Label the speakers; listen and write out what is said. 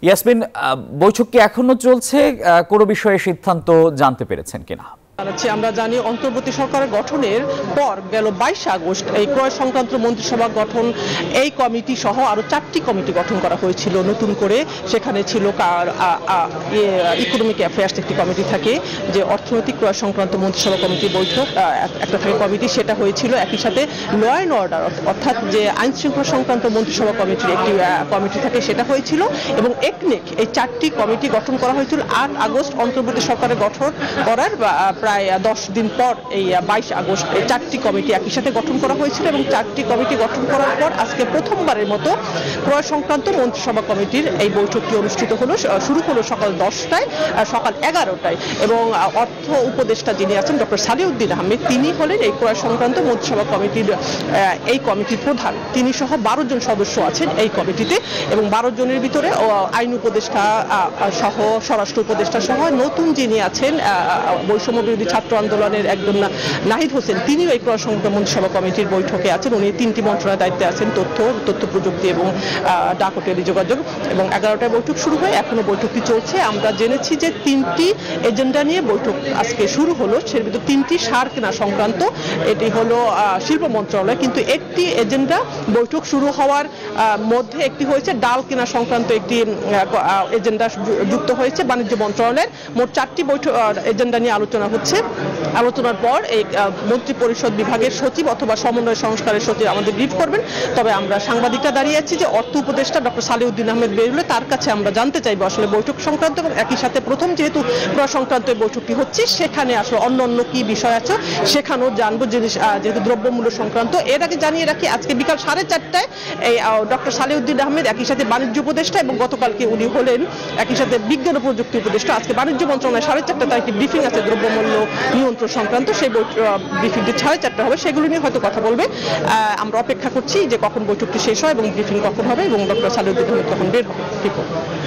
Speaker 1: ইয়াসমিন, বৈঠক কি এখনো চলছে? কোনো বিষয়ে সিদ্ধান্ত জানতে পেরেছেন কিনা?
Speaker 2: আমরা জানি অন্তর্বর্তী সরকারের গঠনের পর গেল 22 আগস্ট এই ক্রয় সংক্রান্ত মন্ত্রিসভা গঠন এই কমিটি সহ আরো 4টি কমিটি গঠন করা হয়েছিল নতুন করে। সেখানে ছিল ইকোনমিক অ্যাফেয়ার্স একটি কমিটি থাকে, যে অর্থনৈতিক ক্রয় সংক্রান্ত মন্ত্রিসভা কমিটি বৈঠক একটা থাকে কমিটি, সেটা হয়েছিল। একই সাথে ল অ্যান্ড অর্ডার অর্থাৎ যে আইন শৃঙ্খলা সংক্রান্ত মন্ত্রিসভা কমিটির একটি কমিটি থাকে, সেটা হয়েছিল। এবং একনেক এই 4টি কমিটি গঠন করা হয়েছিল 8 আগস্ট অন্তর্বর্তী সরকারের গঠন করার প্রায় 10 দিন পর এই 22 আগস্ট এই 4টি কমিটি একই সাথে গঠন করা হয়েছিল। এবং 4টি কমিটি গঠন করার পর আজকে প্রথমবারের মতো ক্রয় সংক্রান্ত মন্ত্রিসভা কমিটির এই বৈঠকটি অনুষ্ঠিত হলো। শুরু হলো সকাল 10টায়, সকাল 11টায়। এবং অর্থ উপদেষ্টা যিনি আছেন ডক্টর সালেউদ্দিন আহমেদ, তিনি হলেন এই ক্রয় সংক্রান্ত মন্ত্রিসভা কমিটির কমিটির প্রধান। তিনি সহ 12 জন সদস্য আছেন এই কমিটিতে। এবং 12 জনের ভিতরে আইন উপদেষ্টা সহ, স্বরাষ্ট্র উপদেষ্টা সহ, নতুন যিনি আছেন বৈষম্য বিরোধী ছাত্র আন্দোলনের একজন নাহিদ হোসেন, তিনিও এই ক্রয় সংক্রান্ত মন্ত্রিসভা কমিটির বৈঠকে আছেন। উনি 3টি মন্ত্রণালয়ের দায়িত্বে আছেন, তথ্য প্রযুক্তি এবং ডাক ও টেলিযোগাযোগ। এবং 11টায় বৈঠক শুরু হয়, এখনো বৈঠকটি চলছে। আমরা জেনেছি যে 3টি এজেন্ডা নিয়ে বৈঠক আজকে শুরু হলো। সের ভিতরে 3টি সার কেনা সংক্রান্ত, এটি হলো শিল্প মন্ত্রণালয়। কিন্তু একটি এজেন্ডা বৈঠক শুরু হওয়ার মধ্যে একটি হয়েছে ডাল কেনা সংক্রান্ত একটি এজেন্ডা যুক্ত হয়েছে বাণিজ্য মন্ত্রণালয়ের। মোট 4টি বৈঠক এজেন্ডা নিয়ে আলোচনা হচ্ছে। আলোচনার পর এই মন্ত্রী পরিষদ বিভাগের সচিব অথবা সমন্বয় সংস্কারের সচিব আমাদের ব্রিফ করবেন। তবে আমরা সাংবাদিকরা দাঁড়িয়ে আছি যে অর্থ উপদেষ্টা ডক্টর সালেউদ্দিন আহমেদ বেরুলে তার কাছে আমরা জানতে চাইবো আসলে বৈঠক সংক্রান্ত, এবং একই সাথে প্রথম যেহেতু ক্রয় সংক্রান্ত বৈঠকটি হচ্ছে, সেখানে আসলে অন্য কি বিষয় আছে সেখানেও জানবো, যেহেতু দ্রব্যমূল্য সংক্রান্ত। এর আগে জানিয়ে রাখি, আজকে বিকাল 4:30টায় এই ডক্টর সালেউদ্দিন আহমেদ একই সাথে বাণিজ্য উপদেষ্টা, এবং গতকালকে উনি হলেন একই সাথে বিজ্ঞান ও প্রযুক্তি উপদেষ্টা। আজকে বাণিজ্য মন্ত্রণালয় 4:30টায় একটি ব্রিফিং আছে দ্রব্যমূল্য নিয়ন্ত্রণ সংক্রান্ত, সেই ব্রিফিংটি 4:30 হবে। সেগুলো নিয়ে হয়তো কথা বলবে। আমরা অপেক্ষা করছি যে কখন বৈঠকটি শেষ হয় এবং ব্রিফিং কখন হবে এবং ডক্টর সালেউদ্দিন আহমেদ কখন বের হবে। ঠিক